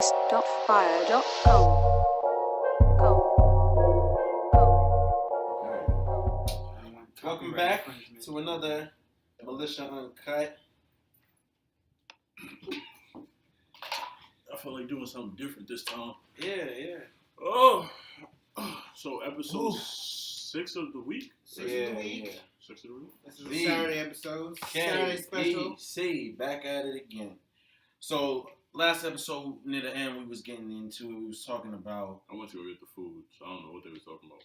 SDotFire.com. Welcome back to another Militia Uncut. I feel like doing something different this time. Yeah. Oh, so episode 6 of the week. Yeah. 6 of the week. This is a Saturday episode. Saturday special. See, back at it again. So last episode near the end, we was getting into it. We was talking about. I went to go get the food, so I don't know what they was talking about.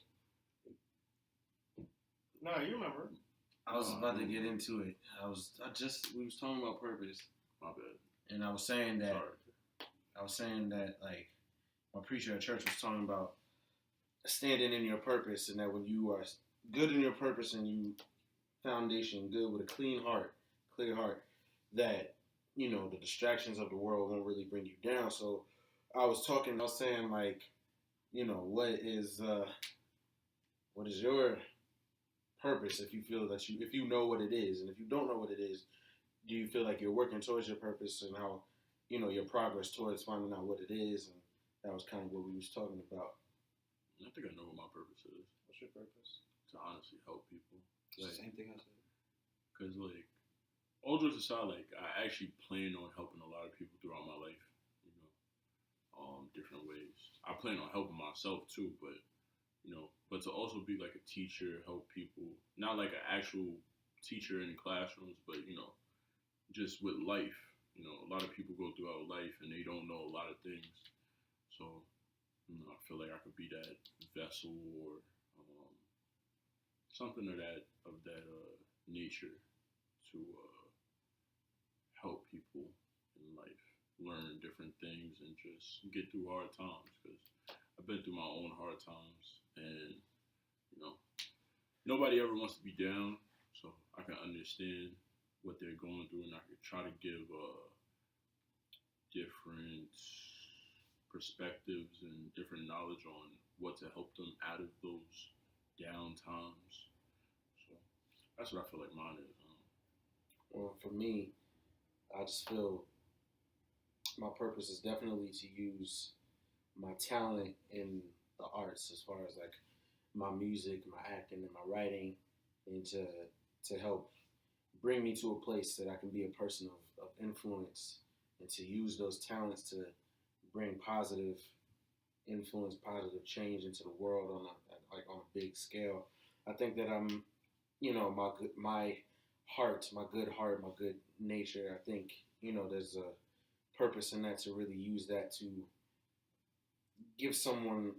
No, you remember. I was about to get into it. We was talking about purpose. My bad. And I was saying that. Sorry. Like my preacher at church was talking about standing in your purpose, and that when you are good in your purpose and you foundation good with a clear heart, that the distractions of the world won't really bring you down. So I was saying like, what is your purpose if you feel that if you know what it is, and if you don't know what it is, do you feel like you're working towards your purpose and how your progress towards finding out what it is? And that was kind of what we was talking about. I think I know what my purpose is. What's your purpose? To honestly help people. Same thing I said. Because all jokes aside, I actually plan on helping a lot of people throughout my life. Different ways. I plan on helping myself too, but but to also be like a teacher, help people, not like an actual teacher in classrooms, but just with life. A lot of people go throughout life and they don't know a lot of things. So, I feel like I could be that vessel or something of that nature to help people in life learn different things and just get through hard times. Because I've been through my own hard times, and nobody ever wants to be down. So I can understand what they're going through, and I can try to give different perspectives and different knowledge on what to help them out of those down times. So that's what I feel like mine is. Well, for me, I just feel my purpose is definitely to use my talent in the arts, as far as like my music, my acting, and my writing, and to help bring me to a place that I can be a person of influence, and to use those talents to bring positive influence, positive change into the world on a big scale. I think that I'm, my heart, my good nature. I think there's a purpose in that, to really use that to give someone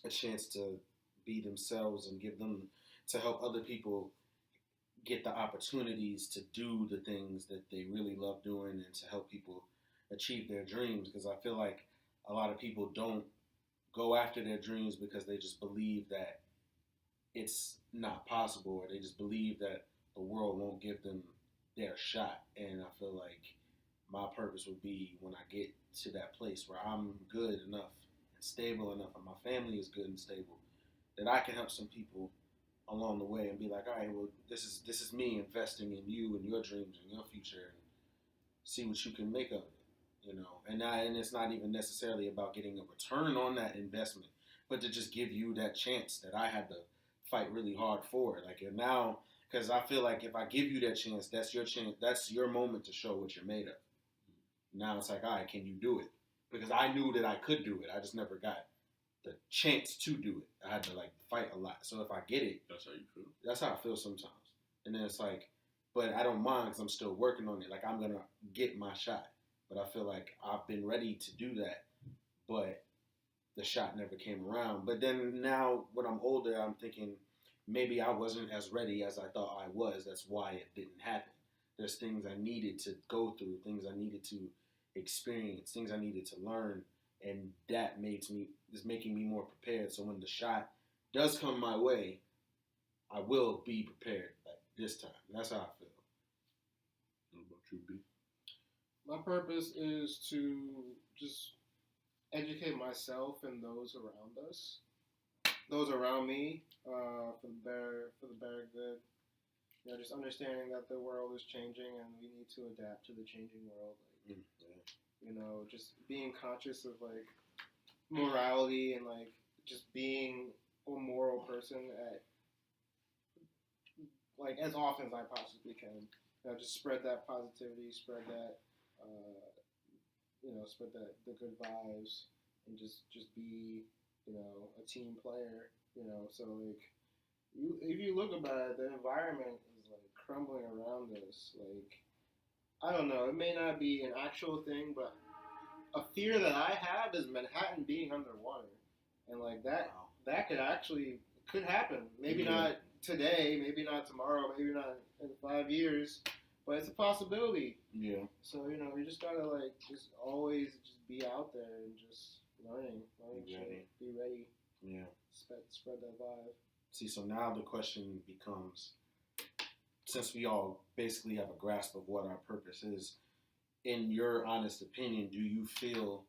a chance to be themselves and give them to help other people get the opportunities to do the things that they really love doing, and to help people achieve their dreams. Because I feel like a lot of people don't go after their dreams because they just believe that it's not possible, or they just believe that the world won't give them their shot. And I feel like my purpose would be, when I get to that place where I'm good enough and stable enough, and my family is good and stable, that I can help some people along the way and be like, all right, well, this is me investing in you and your dreams and your future, and see what you can make of it, And it's not even necessarily about getting a return on that investment, but to just give you that chance that I had to fight really hard for. Now, because I feel like if I give you that chance, that's your chance, that's your moment to show what you're made of. Now it's like, all right, can you do it? Because I knew that I could do it. I just never got the chance to do it. I had to fight a lot. So if I get it, that's how you feel. That's how I feel sometimes. And then it's like, but I don't mind because I'm still working on it. I'm gonna get my shot. But I feel like I've been ready to do that, but the shot never came around. But then now, when I'm older, I'm thinking maybe I wasn't as ready as I thought I was. That's why it didn't happen. There's things I needed to go through, things I needed to experience, things I needed to learn, and that is making me more prepared. So when the shot does come my way, I will be prepared this time. That's how I feel. What about you, B? My purpose is to just educate myself and those around us, those around me, for the better good. Just understanding that the world is changing and we need to adapt to the changing world. You know, just being conscious of like morality and like just being a moral person at like as often as I possibly can. You know, just spread that positivity, spread that, spread that the good vibes, and just be, a team player. So like, if you look about it, the environment is like crumbling around us. Like, I don't know, it may not be an actual thing, but a fear that I have is Manhattan being underwater, and like that could happen. Maybe not today, maybe not tomorrow, maybe not in 5 years, but it's a possibility. Yeah. So you just gotta like just always just be out there and just learning shit. Be ready. Yeah. Spread that vibe. See, so now the question becomes, since we all basically have a grasp of what our purpose is, in your honest opinion, do you feel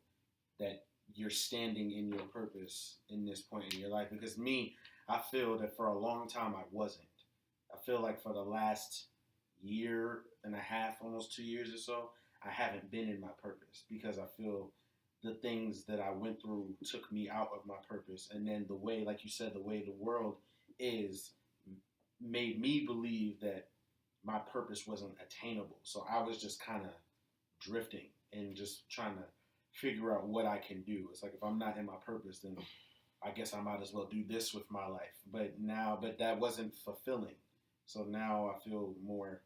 that you're standing in your purpose in this point in your life? Because me, I feel that for a long time I wasn't. I feel like for the last year and a half, almost 2 years or so, I haven't been in my purpose because I feel the things that I went through took me out of my purpose. And then the way, like you said, the way the world is made me believe that my purpose wasn't attainable. So I was just kind of drifting and just trying to figure out what I can do. It's like, if I'm not in my purpose, then I guess I might as well do this with my life. But that wasn't fulfilling. So now I feel more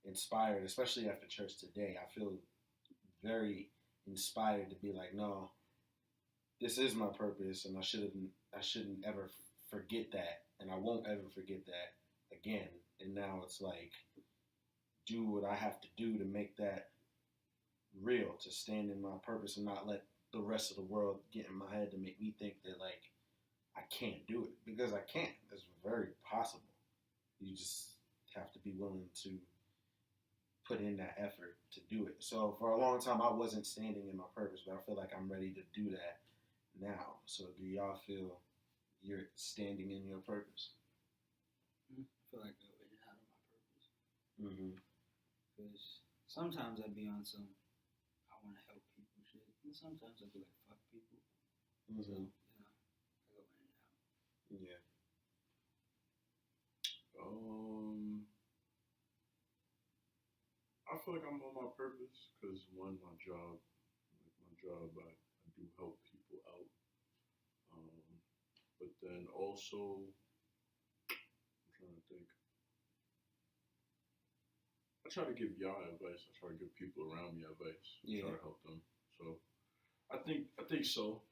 inspired, especially after church today. I feel very inspired to be like, no, this is my purpose, and I shouldn't ever forget that, and I won't ever forget that again. And now it's like, do what I have to do to make that real, to stand in my purpose and not let the rest of the world get in my head to make me think that like I can't do it, because I can't. It's very possible. You just have to be willing to put in that effort to do it. So for a long time I wasn't standing in my purpose, but I feel like I'm ready to do that now. So do y'all feel you're standing in your purpose? I feel like I'm out of my purpose. Mm-hmm. Because sometimes I be on some I want to help people shit, and sometimes I be like fuck people. Mm-hmm. So I go in and out. Yeah. I feel like I'm on my purpose because one, my job, I do help people out. But then also, I'm trying to think. I try to give y'all advice. I try to give people around me advice. Yeah. Try to help them. So I think so.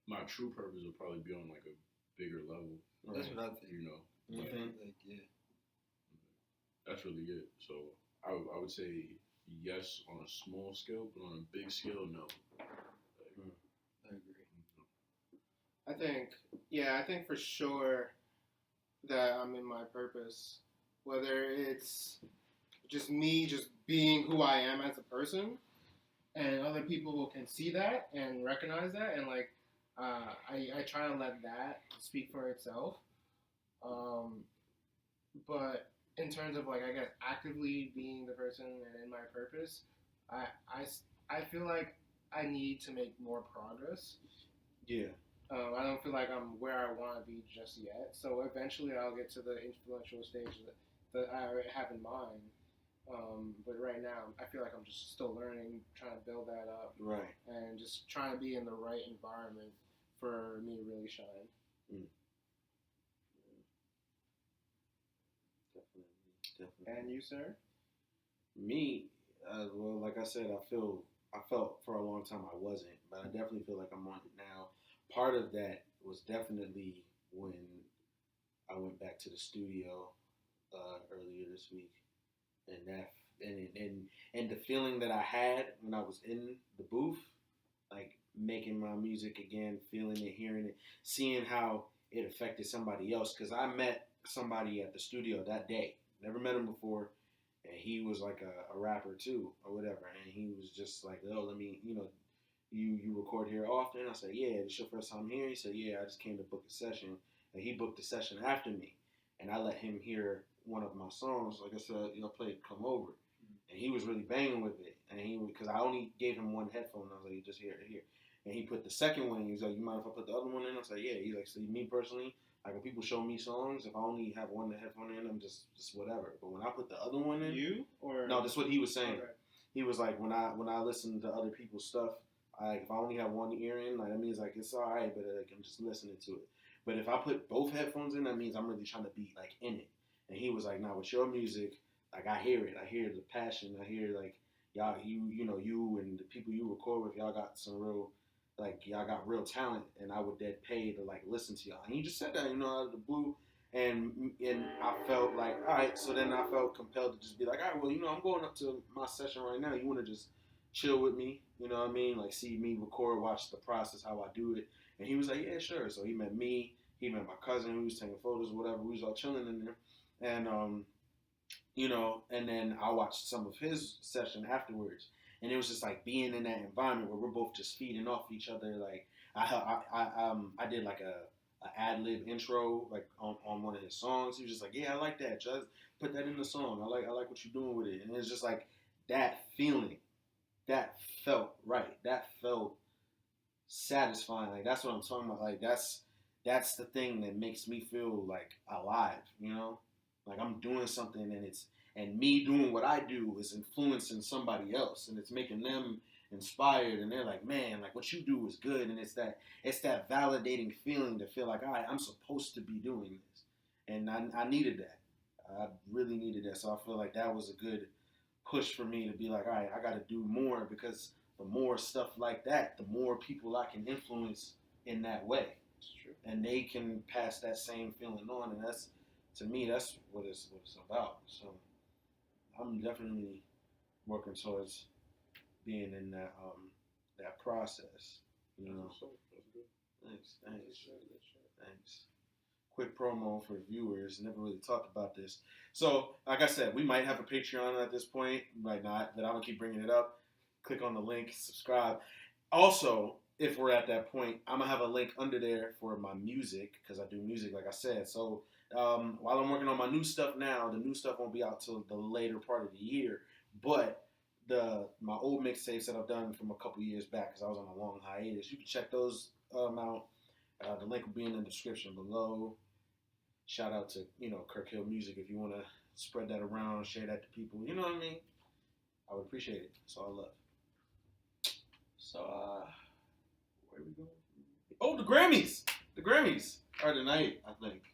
My true purpose will probably be on like a bigger level. That's what I think. Mm-hmm. Like, yeah. That's really it. So I would say yes on a small scale, but on a big scale, no. I agree. I think for sure that I'm in my purpose, whether it's just me just being who I am as a person, and other people can see that and recognize that, and like I try to let that speak for itself. But in terms of like, I guess, actively being the person and in my purpose, I feel like I need to make more progress. Yeah. I don't feel like I'm where I want to be just yet. So eventually I'll get to the influential stage that I already have in mind. But right now, I feel like I'm just still learning, trying to build that up. Right. And just trying to be in the right environment for me to really shine. Mm. Definitely. And you, sir? Me, well, like I said, I felt for a long time I wasn't, but I definitely feel like I'm on it now. Part of that was definitely when I went back to the studio earlier this week, and the feeling that I had when I was in the booth, like making my music again, feeling it, hearing it, seeing how it affected somebody else. Because I met somebody at the studio that day, never met him before, and he was like a rapper too or whatever, and he was just like, oh, let me, you record here often? I said, yeah. This your first time here? He said, yeah, I just came to book a session. And he booked the session after me. And I let him hear one of my songs. Like I said, play Come Over. And he was really banging with it. and because I only gave him one headphone. I was like, just here, here. And he put the second one in. He's like, you mind if I put the other one in? I was like, yeah. He's like, so me personally, like when people show me songs, if I only have one headphone in, I'm just whatever. But when I put the other one in, no, that's what he was saying. Okay. He was like, when I listen to other people's stuff, if I only have one ear in, like that means like it's all right, but like I'm just listening to it. But if I put both headphones in, that means I'm really trying to be like in it. And he was like, nah, with your music, like I hear it. I hear the passion. I hear like y'all, you and the people you record with, y'all got some real. Like, y'all got real talent, and I would dead pay to, like, listen to y'all. And he just said that, out of the blue, and I felt like, all right, so then I felt compelled to just be like, all right, well, I'm going up to my session right now. You want to just chill with me, you know what I mean? Like, see me record, watch the process, how I do it. And he was like, yeah, sure. So he met me, he met my cousin who was taking photos or whatever. We was all chilling in there. And, and then I watched some of his session afterwards. And it was just like being in that environment where we're both just feeding off each other. Like I did like a ad lib intro like on one of his songs. He was just like, yeah, I like that. Just put that in the song. I like what you're doing with it. And it's just like that feeling, that felt right. That felt satisfying. Like that's what I'm talking about. Like that's the thing that makes me feel like alive. Like I'm doing something and me doing what I do is influencing somebody else, and it's making them inspired, and they're like, man, like what you do is good, and it's that validating feeling to feel like, all right, I'm supposed to be doing this, and I needed that. I really needed that, so I feel like that was a good push for me to be like, all right, I got to do more, because the more stuff like that, the more people I can influence in that way. That's true. And they can pass that same feeling on, and that's, to me, that's what it's about. So I'm definitely working towards being in that process. That's good. Thanks. Quick promo for viewers. Never really talked about this. So, like I said, we might have a Patreon at this point. Might not, but I'm gonna keep bringing it up. Click on the link, subscribe. Also, if we're at that point, I'm gonna have a link under there for my music, because I do music, like I said. So while I'm working on my new stuff now, the new stuff won't be out till the later part of the year. But my old mixtapes that I've done from a couple years back, because I was on a long hiatus, you can check those out. The link will be in the description below. Shout out to Kirk Hill Music if you want to spread that around, share that to people. You know what I mean? I would appreciate it. That's all I love. So where we going? Oh, the Grammys. The Grammys are tonight, I think.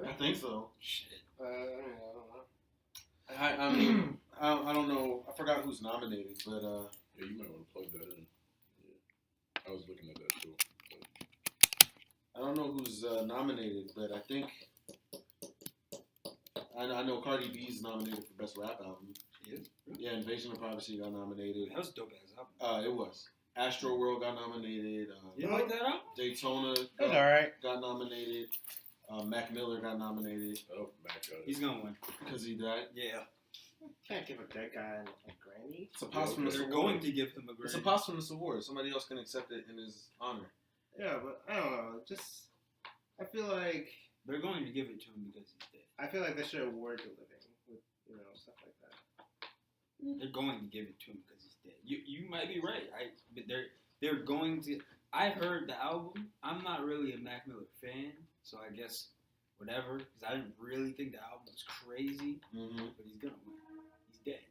I think so. Shit. I I mean, I don't know. I forgot who's nominated, but yeah, you might want to plug that in. Yeah, I was looking at that too. But I don't know who's nominated, but I think I know Cardi B's nominated for Best Rap Album. Yeah, Invasion of Privacy got nominated. That was a dope ass album. It was. Astro World got nominated. You like that album? Daytona got nominated. Mac Miller got nominated. Oh, Mac got it. He's gonna win because he died. Yeah. Can't give a dead guy a Grammy. It's a posthumous award. They're going to give him a Grammy. It's a posthumous award. Somebody else can accept it in his honor. Yeah, but I don't know. Just I feel like they're going to give it to him because he's dead. I feel like they should award the living with stuff like that. They're going to give it to him because he's dead. You might be right. But they're going to. I heard the album. I'm not really a Mac Miller fan, so I guess whatever. Because I didn't really think the album was crazy. Mm-hmm. But he's gonna win. He's dead.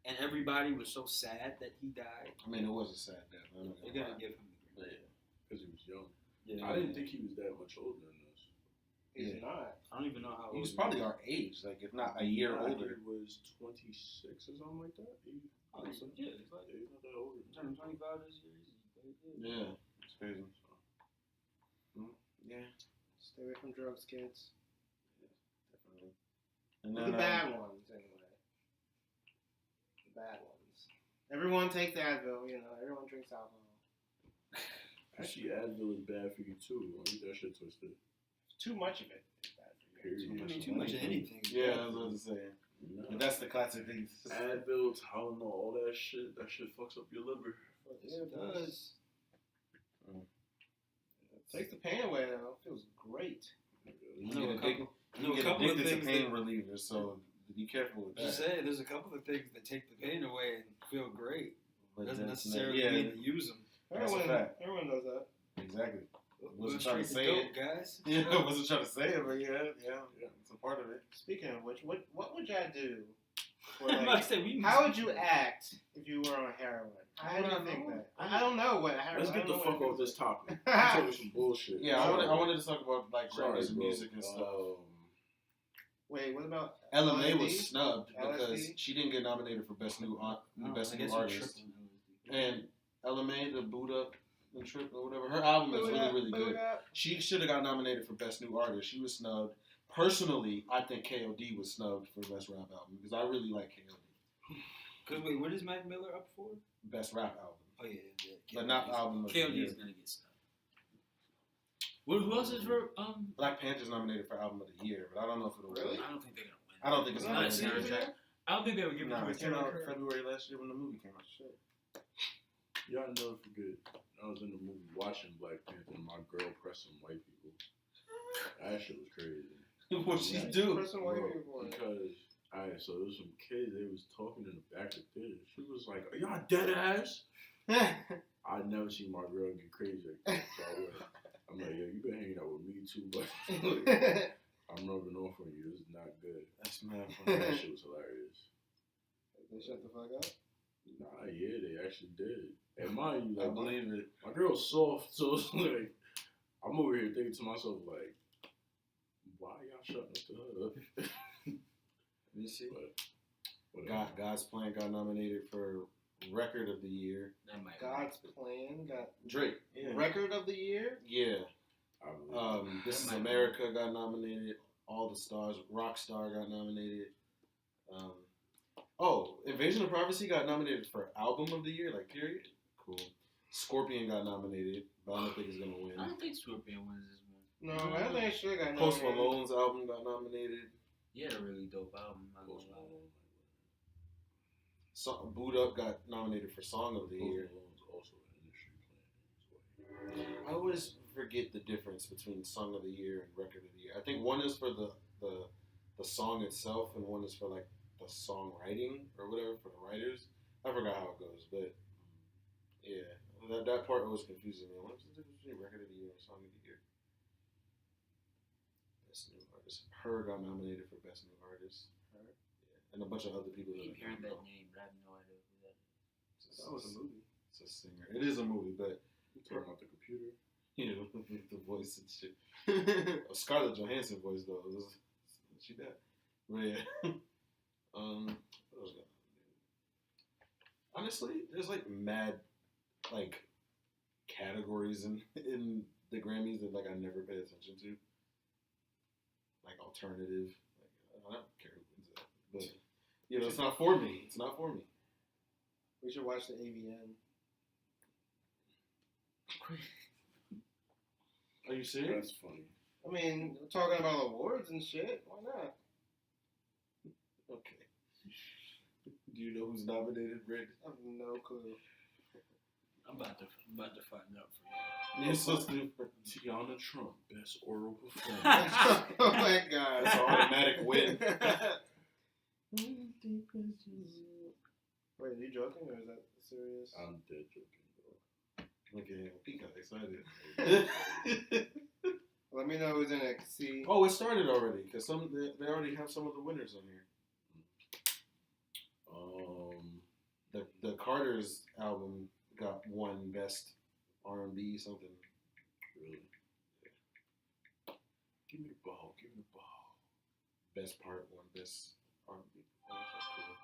And everybody was so sad that he died. I mean, it was a sad death. They're gonna give him the Grammy. Because he was young. Yeah. I didn't think he was that much older than this. He's not. I don't even know how old he was. Probably our age, like if not a year older. He was 26 or something like that. Oh, so yeah, he's not that old. Turning 25 this year. Yeah, it's crazy. Yeah. Stay away from drugs, kids. Yeah, definitely. And then, the bad ones, anyway. The bad ones. Everyone takes Advil, everyone drinks alcohol. Actually, Advil is bad for you too. Don't get that shit twisted. Too much of it is bad for you. Too much of anything. Yeah, I was about to say. No. That's the classic thing. Advil, Tylenol, all that shit fucks up your liver. Yeah, it does. Takes the pain away though. It feels great. You get addicted to pain relievers, so be careful with that. Just say there's a couple of things that take the pain away, and feel great. But Doesn't that's necessarily not, mean to use them. That's a fact. Everyone knows that. Exactly. We'll Wasn't trying to straight say the it. dope, guys. Yeah, I wasn't trying to say it, but yeah, it's a part of it. Speaking of which, what would y'all do? For, I'm about like, to say, we how would you act if you were on heroin? How do you think that? I don't know what heroin. Let's get the fuck off this topic. You topic. talking some bullshit. Yeah, I wanted to talk about like Sorry, Grammys and bro. music and stuff. Wait, what about Ella Mai LSD? was snubbed because LSD? she didn't get nominated for best new I best guess new we artist. tripped on LSD. And Ella Mai, the Boot Up and Trip or whatever, her album is really good. She should have got nominated for best new artist. She was snubbed. Personally, I think KOD was snubbed for best rap album because I really like KOD. Cause wait, what is Mac Miller up for? Best rap album, Oh yeah. but not album of the KOD year. is gonna get snubbed. Who else is for Black Panther's nominated for album of the year, but I don't know if it'll Really? win. I don't think they're gonna win. I don't think it's Not gonna a win. soundtrack. I don't think they would give it Nah, to a it came out soundtrack. February last year when the movie came out. Shit. Y'all never forget. I was in the movie watching Black Panther and my girl pressed some white people. That shit was crazy. What she Yeah. do? Person white Bro, people. because so there was some kids. They was talking in the back of the theater. She was like, "Are y'all dead ass?" I'd never seen my girl get crazy like that. So I'm like, "Yo, you been hanging out with me too, but I'm rubbing off on you. This is not good." That's mad That funny. shit was hilarious. They shut the fuck up. Nah, yeah, they actually did. And mind you, I like, believe it. my girl's soft, so it's like, I'm over here thinking to myself, like, why y'all shutting up to her? Let me see. But, whatever. God's Plan got nominated for Record of the Year. That might God's Plan got Drake. Yeah. Record of the Year. Yeah. I believe This Is That might America got nominated. All the Stars. Rockstar got nominated. Invasion of Privacy got nominated for Album of the Year, like period. Cool. Scorpion got nominated, but I don't think it's gonna win. I don't think Scorpion wins this one. No, I don't think she got Post nominated. Malone's album got nominated. He had a really dope album. I'm not gonna Post lie. Malone. Boot Up got nominated for Song of the Year. Post Malone's also an industry plan. I always forget the difference between Song of the Year and Record of the Year. I think one is for the song itself, and one is for like the songwriting or whatever for the writers. I forgot how it goes, but yeah, that part always confuses me. What's the difference between Record of the Year and Song of the Year? Best New Artist. Her got nominated for Best New Artist. Her? Yeah, and a bunch of other people. I that keep I hearing don't that know. name, but I have no idea who that is. That was a movie. It's a singer. It is a movie, but You talking about the computer? you know, the voice and shit. Scarlett Johansson voice though. She that. But yeah. What else got nominated? Honestly, there's like mad like categories in the Grammys that like I never pay attention to. Like alternative. Like I don't care who wins that. But you know, it's not for me. It's not for me. We should watch the AVN. Are you serious? That's funny. I mean, we're talking about awards and shit. Why not? Okay. Do you know who's nominated, Brandon? I have no clue. I'm about to find out for you. You're so stupid. Tiana Trump, best oral performance. Oh my god. That's an automatic win. Wait, are you joking or is that serious? I'm dead joking, bro. Look at him. He got excited. Let me know who's in it. See. Oh, it started already because they already have some of the winners on here. The Carter's album got one best R&B something. Really? Give me the ball. Give me the ball. Best part one, best R&B performance. That's cool.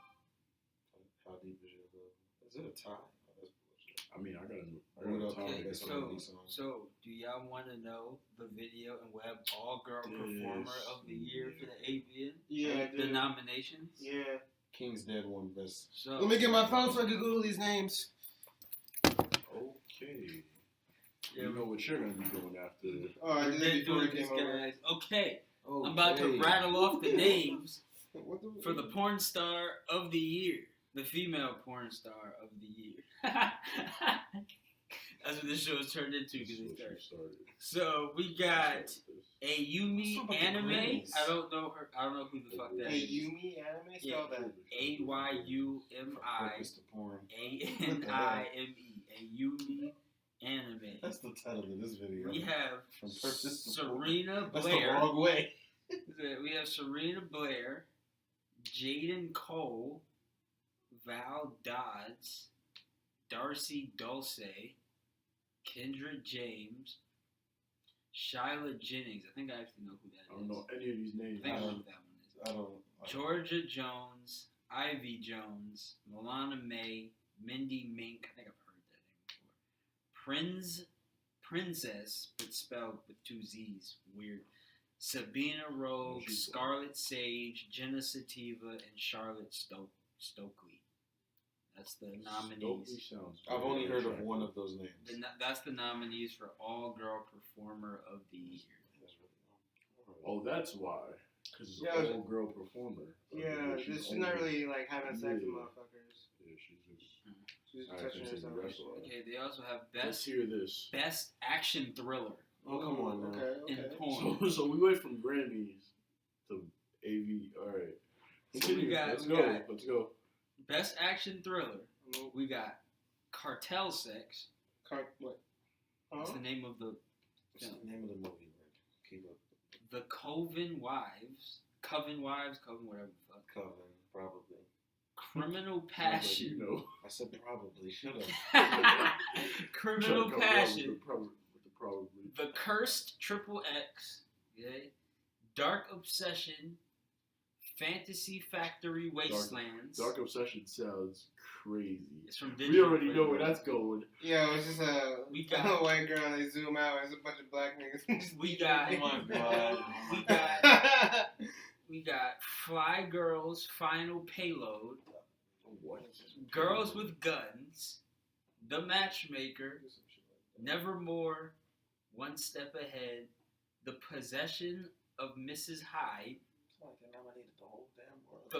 How deep is your love? Is it a tie? Oh, that's bullshit. I mean, I got Hold a up, time. okay, So, R&B song. so do y'all want to know the video and web all girl performer of the year for the AVN? Yeah, The dude. nominations. Yeah. King's Dead won best. So Let me get my phone so I can Google these names. Okay. Yeah, You know what you're gonna be doing after. Oh, I did they're it before doing we these came over. guys. Okay, I'm about to rattle off the names What the for the porn star of the year, the female porn star of the year. That's what this show has turned into. This is Because what it you started. started. So we got Ayumi What's up with the Anime. Grammys? I don't know her. I don't know who the fuck that Hey, is. Yumi anime? Spell that. AYUMI Purpose to porn. ANIME. Ayumi Anime. That's the title of this video. We have From purpose to porn. Serena That's the Blair. wrong way. We have Serena Blair, Jaden Cole, Val Dodds, Darcy Dulce, Kendra James, Shyla Jennings. I think I actually know who that is. I don't know any of these I names. think I know who that one is. I don't. Georgia Jones, Ivy Jones, Milana May, Mindy Mink. I think I've heard that name before. Princess, but spelled with 2 Z's. Weird. Sabina Rogue, Scarlet Sage, Jenna Sativa, and Charlotte Stokely. That's the nominees. I've only heard of one of those names. That's the nominees for All Girl Performer of the Year. Oh, that's why. Because it's Yeah, an all-girl performer. Yeah, she's not really like having sex with motherfuckers. Yeah, she's just. She's I touching can say the herself. rest of it. Okay, they also have Let's Best hear this. Action Thriller Oh, come on now. Okay, in okay. porn. So we went from Grammys to AV. All right. So we got- Let's we go. got- Let's go. Best Action Thriller. We got Cartel Sex. What? That's the Huh? name of the What's the name of the movie? Keep up. The Coven Wives. Coven, whatever the fuck. Coven, probably. Criminal Like, Passion. you know. I said probably. Shut up. Criminal Trying to come up Passion. with the probably. The Cursed Triple X. Okay. Dark Obsession. Fantasy Factory Wastelands. Dark Obsession sounds crazy. It's from We Digital already know where Playground. that's going. Yeah, it's just a We got- white girl and they zoom out and there's a bunch of black niggas. We got. Oh my god. We got. We got Fly Girls Final Payload. What? Girls with Guns. The Matchmaker. Nevermore. One Step Ahead. The Possession of Mrs. Hyde. It's like they nominated the whole damn world.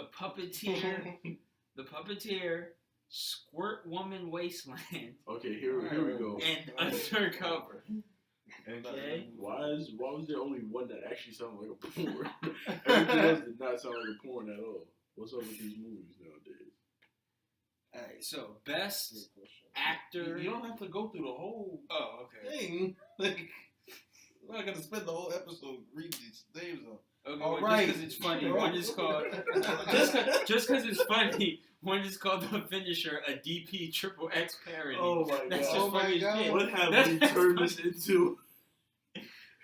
The Puppeteer, Squirt Woman Wasteland, Okay, here we go. and Undercover. Okay. Why was there only one that actually sounded like a porn? Everything else did not sound like a porn at all. What's up with these movies nowadays? Alright, so best actor. You don't have to go through the whole Oh, okay. thing. Like, we're not gonna spend the whole episode reading these names up. Okay, All well, right. just because it's funny, one is called. Just because it's funny, one is called The Finisher, a DP Triple X parody. Oh my That's god! just Oh my funny as God. shit. What have That's we turned this funny. into?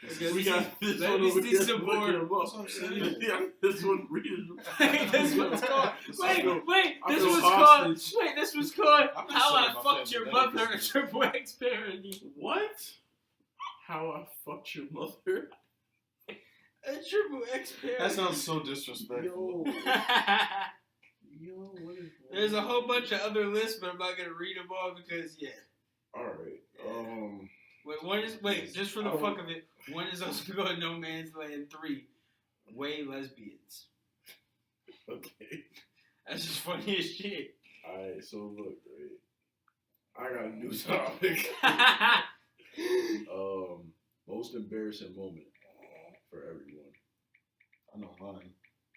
Okay, We got this let one me over see here. some looking more. him up. That's what I'm saying. Yeah, this one reading. This one's called. I feel- Wait, I this feel was hostage. called. Wait, this was called I'm just How saying I my Fucked family Your members. Mother, a Triple X parody. What? How I fucked your mother? A Triple X parody. That sounds so disrespectful. Yo, what is There's a whole bunch of other lists, but I'm not gonna read them all because All right. Wait, just for the fuck of it, one is also called No Man's Land 3, Way Lesbians. Okay. That's just funny as shit. Alright, so look, right. I got a new topic. Most embarrassing moment for everyone. I know mine.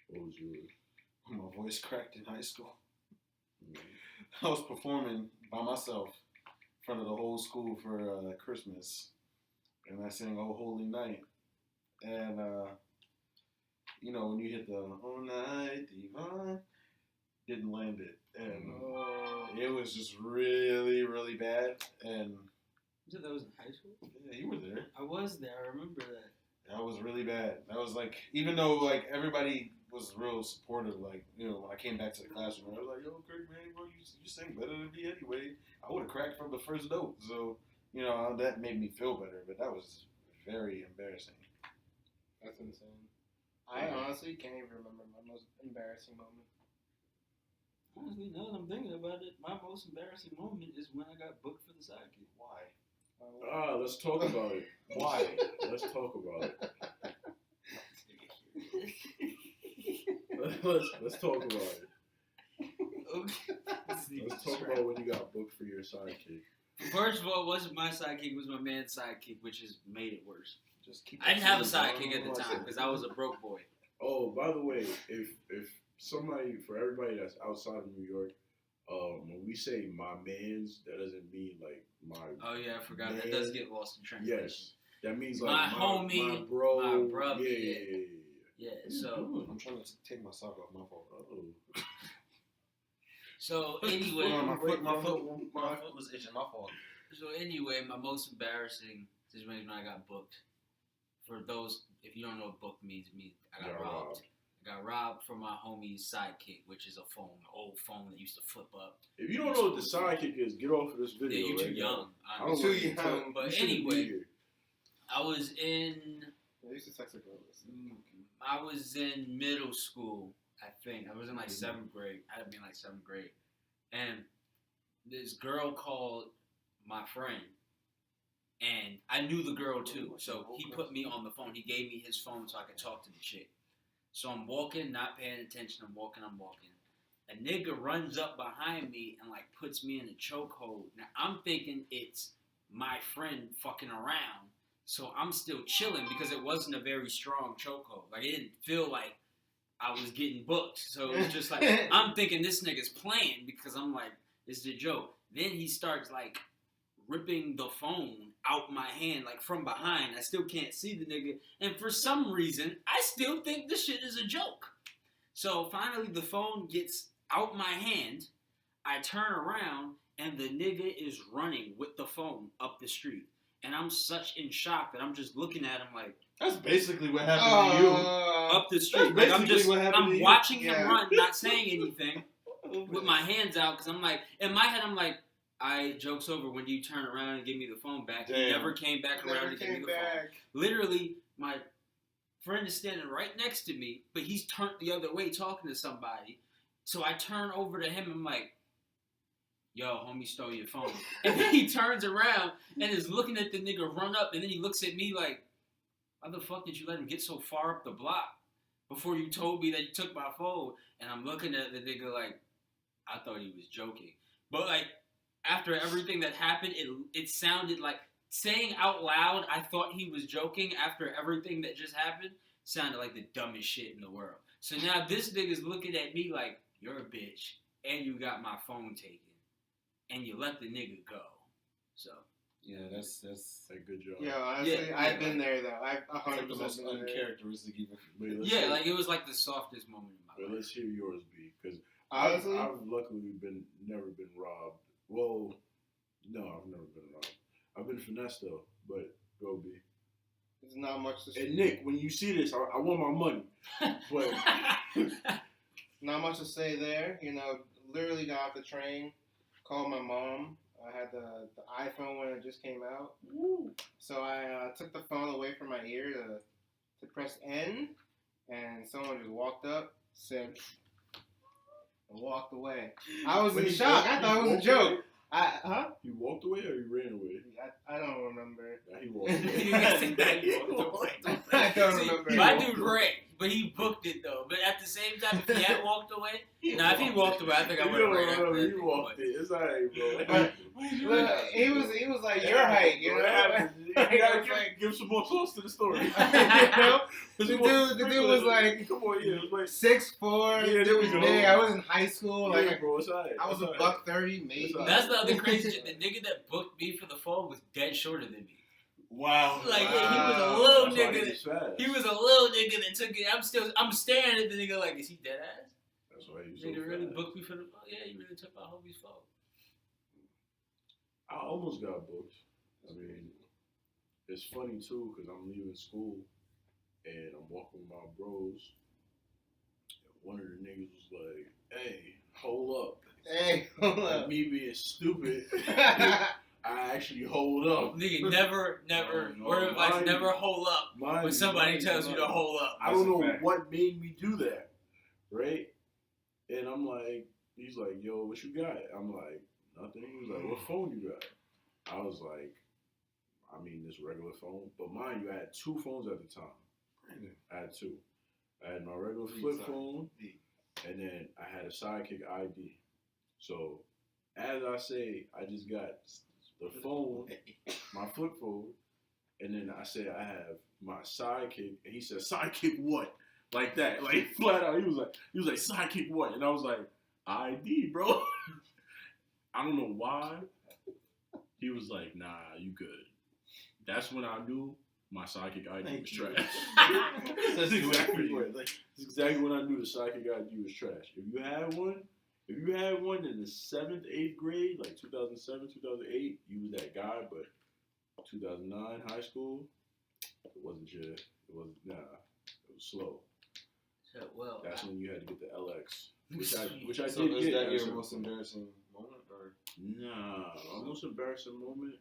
What was yours? My voice cracked in high school. I was performing by myself in front of the whole school for Christmas, and I sang "Oh Holy Night," and you know when you hit the "Oh Night Divine," didn't land it, and it was just really, really bad. And You said that was in high school? yeah, you were there. I was there. I remember that. That was really bad. That was like, even though like everybody was real supportive, like, you know, when I came back to the classroom, I was like, yo, Kirk, man, bro, you sing better than me anyway. I would have cracked from the first note. So, you know, that made me feel better, but that was very embarrassing. That's insane. I honestly can't even remember my most embarrassing moment. Honestly, now that I'm thinking about it, my most embarrassing moment is when I got booked for the sidekick. Why? Let's talk about it. Why? Let's talk about it. Let's talk about it. Let's talk about when you got booked for your sidekick. First of all, it wasn't my sidekick, it was my man's sidekick, which has made it worse. Just keep. I didn't have a sidekick at the time because I was a broke boy. Oh, by the way, if somebody, for everybody that's outside of New York, when we say my man's, that doesn't mean like my. Oh yeah, I forgot. man. That does get lost in translation. Yes, that means like My homie, my bro, my brother, yeah. Yeah. What So are you doing? I'm trying to take my sock off. My fault. Oh. so anyway, my foot was itching. My fault. So anyway, my most embarrassing situation when I got booked. For those, if you don't know what booked means, it means I got robbed. I got robbed from my homie's sidekick, which is a phone, an old phone that used to flip up. If you don't know what the sidekick is, get off of this video. Yeah, you're too right young. Now. I don't Too want you to young. talk. But You shouldn't be anyway, here. I was in middle school, I think. I was in like 7th grade. I had to be in like 7th grade. And this girl called my friend. And I knew the girl too. So he put me on the phone. He gave me his phone so I could talk to the chick. So I'm walking, not paying attention. I'm walking. A nigga runs up behind me and like puts me in a chokehold. Now I'm thinking it's my friend fucking around. So I'm still chilling because it wasn't a very strong chokehold. Like it didn't feel like I was getting booked. So it was just like I'm thinking this nigga's playing because I'm like, it's a joke. Then he starts like ripping the phone out my hand, like from behind. I still can't see the nigga. And for some reason, I still think this shit is a joke. So finally the phone gets out my hand. I turn around and the nigga is running with the phone up the street. And I'm such in shock that I'm just looking at him like, That's basically what happened to you. up the street. That's Like basically what happened to I'm you. watching him Yeah. run, not saying anything, with my hands out, because I'm like, in my head, I'm like, joke's over. When do you turn around and give me the phone back? He Damn. never came back around Never to give me came the phone. back. Literally, my friend is standing right next to me, but he's turned the other way talking to somebody. So I turn over to him and I'm like, yo, homie stole your phone. And then he turns around and is looking at the nigga run up, and then he looks at me like, why the fuck did you let him get so far up the block before you told me that you took my phone? And I'm looking at the nigga like, I thought he was joking. But like, after everything that happened, it sounded like, saying out loud, I thought he was joking after everything that just happened, sounded like the dumbest shit in the world. So now this nigga's looking at me like, you're a bitch, and you got my phone taken, and you let the nigga go. So. Yeah, that's Hey, good job. Yeah, honestly, Yeah, I've been there though. I've like the 100% most been there. uncharacteristic even. Wait, let's Yeah, hear- like it was like the softest moment in my Wait, life. let's hear yours, B. Because Honestly, I've luckily never been robbed. Well, no, I've never been robbed. I've been finessed though, but go B. there's not much to say. And Nick, when you see this, I want my money. But Not much to say there. You know, literally got off the train, called my mom. I had the iPhone when it just came out. So I took the phone away from my ear to press N, and someone just walked up, said, and walked away. I was in shock. I thought it was a joke. He walked away or he ran away? I don't remember. Nah, he walked away. You guys think that he walked away. I don't See, remember. my dude ran, but he booked it though. But at the same time, if he had walked away, if he walked away, I think I would have ran after that He nigga, walked but- it. It's alright, bro. But- Look, he was like your height, you know. You gotta give some more sauce to the story. You know? The The dude was like come on, yeah, it was like 6'4". Yeah, there Dude we was go. big. I was in high school. yeah, Like bro, it's alright. I was It's a alright. $130 maybe. It's alright. That's the other crazy shit. The nigga that booked me for the phone was dead shorter than me. Wow. Like Wow. yeah, he was a little That's why nigga. he's fast. He was a little nigga that took it. I'm staring at the nigga like, is he dead ass? That's why he's so Nigga really fast. booked me for the phone. Yeah, he really took my homie's phone. I almost got booked. I mean, it's funny too because I'm leaving school and I'm walking with my bros. And one of the niggas was like, "Hey, hold up." Hey, hold Like up. me being stupid, I actually hold up. Nigga, never, No, word of advice, mine- never hold up Mine- when somebody mine- tells you to hold up. I don't know That's a fact. what made me do that, right? And I'm like, he's like, "Yo, what you got?" I'm like, "Nothing." He was like, "What phone you got?" I was like, I mean, this regular phone. But mind you, I had two phones at the time. I had two. I had my regular flip phone, and then I had a Sidekick ID. So, as I say, I just got the phone, my flip phone, And then I said I have my sidekick, and he said, "Sidekick what?" Like that, like flat out. He was like, "Sidekick what?" And I was like, "ID, bro." I don't know why. He was like, "Nah, you good." That's when I knew my sidekick ID was trash. That's exactly when I knew the sidekick ID was trash. If you had one in the 7th, 8th grade, like 2007, 2008, you was that guy. But 2009 high school, it wasn't your. It was It was slow. So, well, That's when you had to get the LX, which I So did is get. that your most embarrassing moment, or? Nah, my most embarrassing moment.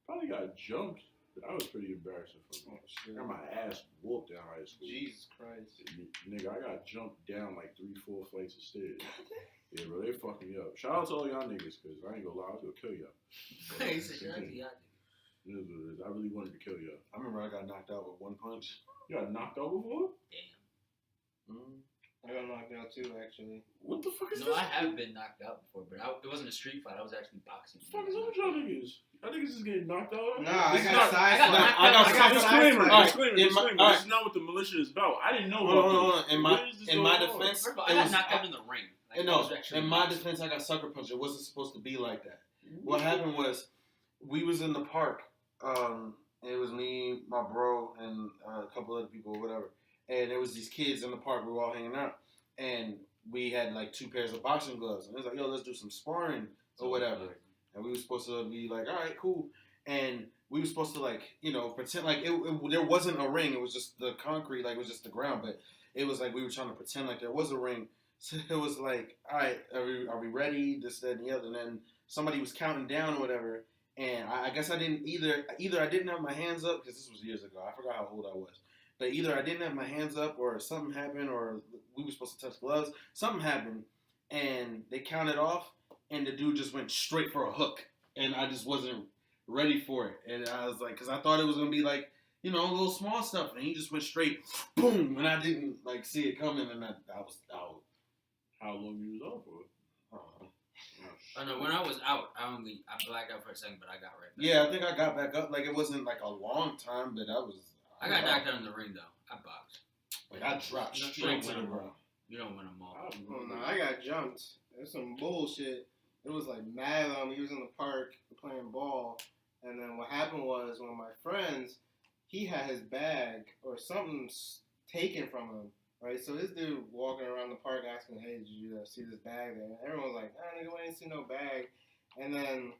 Probably got jumped. That was pretty embarrassing for me. Oh, shit. I got my ass whooped in high school. Jesus Christ. Nigga, I got jumped down like 3-4 flights of stairs. Yeah, bro, they fucked me up. Shout out to all y'all niggas, because I ain't gonna lie, I was gonna kill y'all. Hey, so shout out to y'all. It is what it is. I really wanted to kill y'all. I remember I got knocked out with one punch. You got knocked out before? Mm. I got knocked out too, actually. What the fuck is No, this? I have been knocked out before, but it wasn't a street fight. I was actually boxing. What the fuck is up with y'all niggas? Y'all niggas just getting knocked out? Nah, This I is got not- side I got- I got side Disclaimer, fight. Alright, disclaimer, in my- disclaimer. alright. This is not what the militia is about. I didn't know Hold about on, hold this. on. Where is this In my going on? defense, First of all, it I got was- knocked out in the ring. Like, And I no, was actually in my boxing. defense, I got sucker punched. It wasn't supposed to be like that. What happened was, we was in the park. It was me, my bro, and a couple other people or whatever. And there was these kids in the park. We were all hanging out. And we had like 2 pairs of boxing gloves. And it was like, yo, let's do some sparring or whatever. And we were supposed to be like, all right, cool. And we were supposed to like, pretend like there wasn't a ring. It was just the concrete, like it was just the ground. But it was like we were trying to pretend like there was a ring. So it was like, all right, are we ready? This, that, and the other. And then somebody was counting down or whatever. And I guess I didn't either I didn't have my hands up, because this was years ago. I forgot how old I was. But either I didn't have my hands up, or something happened, or we were supposed to touch gloves. Something happened, and they counted off, and the dude just went straight for a hook. And I just wasn't ready for it. And I was like, because I thought it was going to be like, a little small stuff. And he just went straight, boom, and I didn't like see it coming, and I was out. How long you was out for? Oh no, when I was out, I blacked out for a second, but I got right back. Yeah, I think I got back up. Like, it wasn't like a long time, but I got knocked out in the ring though. I boxed. Like, I dropped You straight don't to win the them ground. all. You don't win them all. Oh no, I got jumped. It was some bullshit. It was like mad on me. He was in the park playing ball, and then what happened was one of my friends, he had his bag or something taken from him. Right, so this dude walking around the park asking, "Hey, did you see this bag there?" Everyone's like, nigga, we ain't see no bag." And then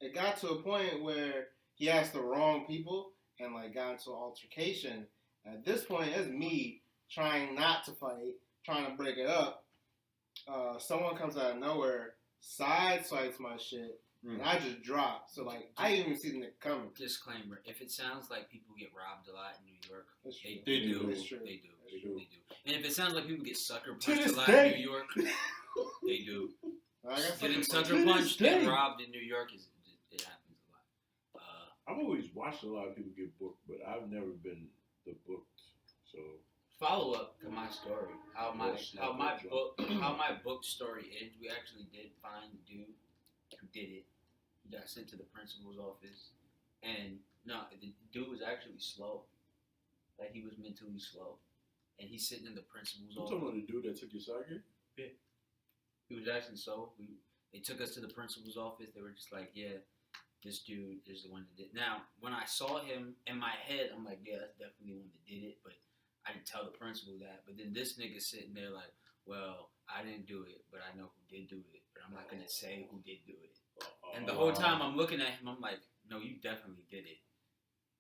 it got to a point where he asked the wrong people and like got into an altercation. At this point, it's me trying not to fight, trying to break it up. Someone comes out of nowhere, sideswipes my shit, and I just drop. So like, I didn't even see the nigga coming. Disclaimer: if it sounds like people get robbed a lot in New York, That's true. they do. That's true. They do. They do. They do. And if it sounds like people get sucker To punched this a lot day. in New York, they do. I got Getting something- sucker To this punched day. and robbed in New York it happens a lot. I've always watched a lot of people get booked, but I've never been the booked. So Follow up to my story. How my book story ends. We actually did find the dude who did it. He got sent to the principal's office, and no, the dude was actually slow. Like, he was mentally slow, and he's sitting in the principal's you office. talking about the dude that took your sidekick? He was actually slow. They took us to the principal's office. They were just like, yeah, this dude is the one that did it. Now, when I saw him in my head, I'm like, yeah, that's definitely the one that did it, but I didn't tell the principal that. But then this nigga sitting there like, well, I didn't do it, but I know who did do it, but I'm not going to say who did do it. And the whole time I'm looking at him, I'm like, no, you definitely did it.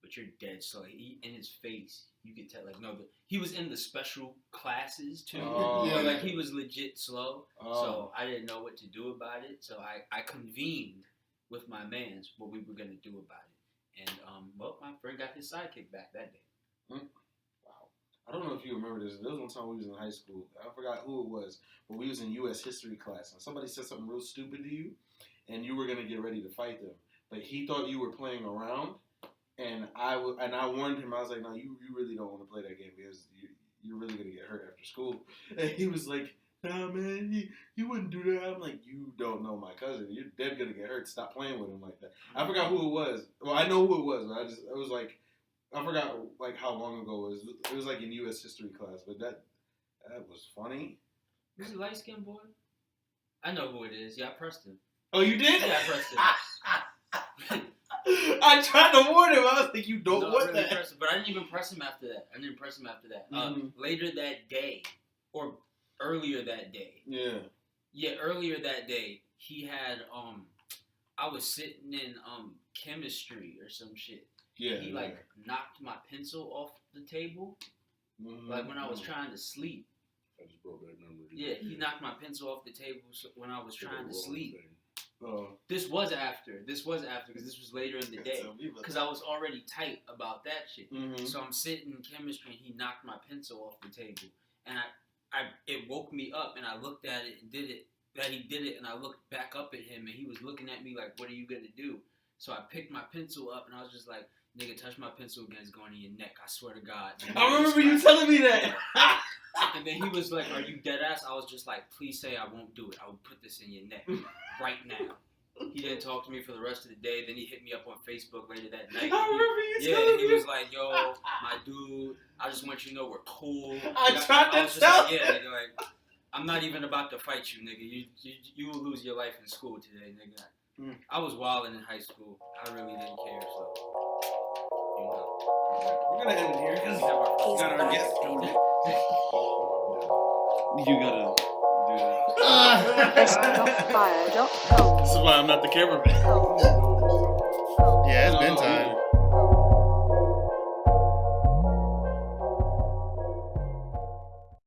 But you're dead slow. In his face, you could tell, like, no, he was in the special classes, too. Oh. Yeah, like, he was legit slow. Oh. So I didn't know what to do about it. So I convened with my mans what we were going to do about it. And, well, my friend got his sidekick back that day. Wow. I don't know if you remember this. There was one time we was in high school. I forgot who it was, but we was in U.S. history class, and somebody said something real stupid to you, and you were going to get ready to fight them. But he thought you were playing around. And I warned him. I was like, "No, you really don't want to play that game because you're really gonna get hurt after school." And he was like, nah, man, he wouldn't do that. I'm like, you don't know my cousin. You're dead gonna get hurt. Stop playing with him like that. I forgot who it was. Well, I know who it was, but it was like, I forgot like how long ago it was. It was like in U.S. history class, but that was funny. Was it light skinned boy? I know who it is. Yeah, I pressed him. Oh, you did? Yeah, I pressed him. I tried to warn him. I was like, you don't want really that. But I didn't even press him after that. Later that day, or earlier that day. Yeah. Yeah, earlier that day, he had I was sitting in chemistry or some shit. Yeah. He like knocked my pencil off the table, like when I was trying to sleep. I just broke that memory. Yeah, he knocked my pencil off the table when I was trying to sleep. Oh. This was after, because this was later in the day. Because I was already tight about that shit. Mm-hmm. So I'm sitting in chemistry, and he knocked my pencil off the table, and it woke me up, and I looked at it and he did it, and I looked back up at him, and he was looking at me like, "What are you gonna do?" So I picked my pencil up, and I was just like, "Nigga, touch my pencil again, it's going in your neck. I swear to God." I remember you telling me that. And then he was like, "Are you dead ass?" I was just like, "Please say I won't do it. I will put this in your neck right now." He didn't talk to me for the rest of the day. Then he hit me up on Facebook later that night. I remember you telling me. He was like, "Yo, my dude, I just want you to know we're cool." I tried to tell like, yeah, nigga, like, I'm not even about to fight you, nigga. You will lose your life in school today, nigga. I was wilding in high school. I really didn't care, so. We're gonna end it here because we got our guest coming in. You gotta do that. SDotFire.com. This is why I'm not the cameraman. Yeah, it's been time.